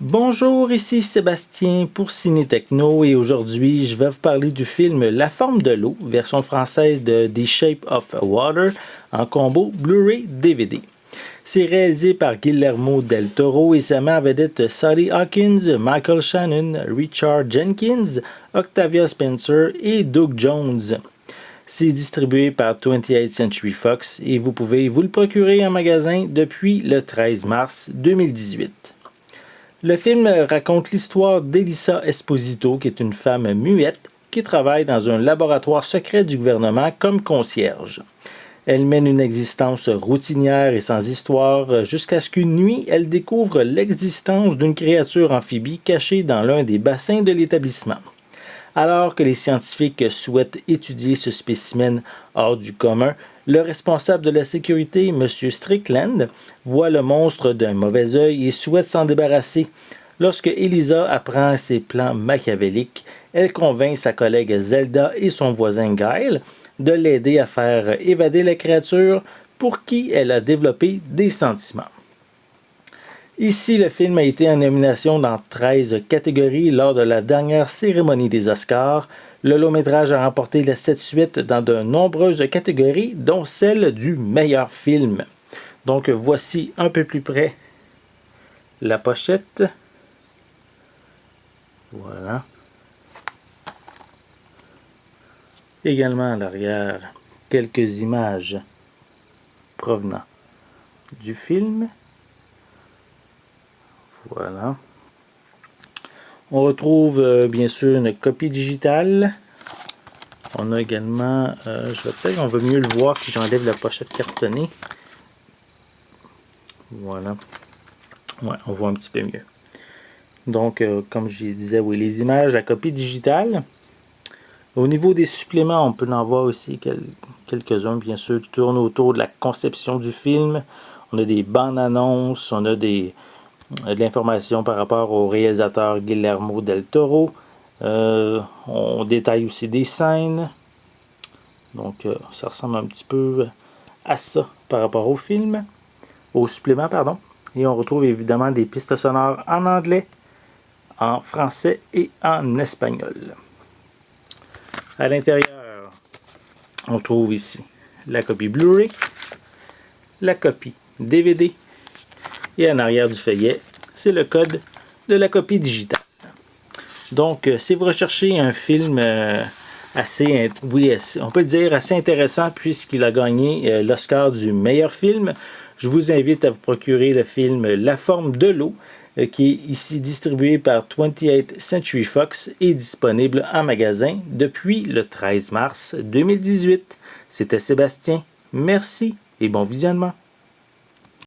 Bonjour, ici Sébastien pour Ciné Techno et aujourd'hui je vais vous parler du film La forme de l'eau, version française de The Shape of Water en combo Blu-ray DVD. C'est réalisé par Guillermo del Toro et ça met en vedette Sadie Hawkins, Michael Shannon, Richard Jenkins, Octavia Spencer et Doug Jones. C'est distribué par 28th Century Fox et vous pouvez vous le procurer en magasin depuis le 13 mars 2018. Le film raconte l'histoire d'Elisa Esposito, qui est une femme muette qui travaille dans un laboratoire secret du gouvernement comme concierge. Elle mène une existence routinière et sans histoire jusqu'à ce qu'une nuit, elle découvre l'existence d'une créature amphibie cachée dans l'un des bassins de l'établissement. Alors que les scientifiques souhaitent étudier ce spécimen hors du commun, le responsable de la sécurité, M. Strickland, voit le monstre d'un mauvais œil et souhaite s'en débarrasser. Lorsque Elisa apprend ses plans machiavéliques, elle convainc sa collègue Zelda et son voisin Guile de l'aider à faire évader la créature pour qui elle a développé des sentiments. Ici, le film a été en nomination dans 13 catégories lors de la dernière cérémonie des Oscars. Le long-métrage a remporté la statuette dans de nombreuses catégories, dont celle du meilleur film. Donc, voici un peu plus près la pochette. Voilà. Également à l'arrière, quelques images provenant du film. Voilà. On retrouve bien sûr une copie digitale. On a également, on va mieux le voir si j'enlève la pochette cartonnée. Voilà. Ouais, on voit un petit peu mieux. Donc, comme je disais, oui, les images, la copie digitale. Au niveau des suppléments, on peut en voir aussi quelques-uns, bien sûr, qui tournent autour de la conception du film. On a des bandes annonces, on a de l'information par rapport au réalisateur Guillermo del Toro. On détaille aussi des scènes. Donc, ça ressemble un petit peu à ça par rapport au film. Au supplément, pardon. Et on retrouve évidemment des pistes sonores en anglais, en français et en espagnol. À l'intérieur, on trouve ici la copie Blu-ray, la copie DVD et en arrière du feuillet, c'est le code de la copie digitale. Donc, si vous recherchez un film on peut le dire assez intéressant puisqu'il a gagné l'Oscar du meilleur film, je vous invite à vous procurer le film La forme de l'eau, qui est ici distribué par 28th Century Fox et disponible en magasin depuis le 13 mars 2018. C'était Sébastien. Merci et bon visionnement.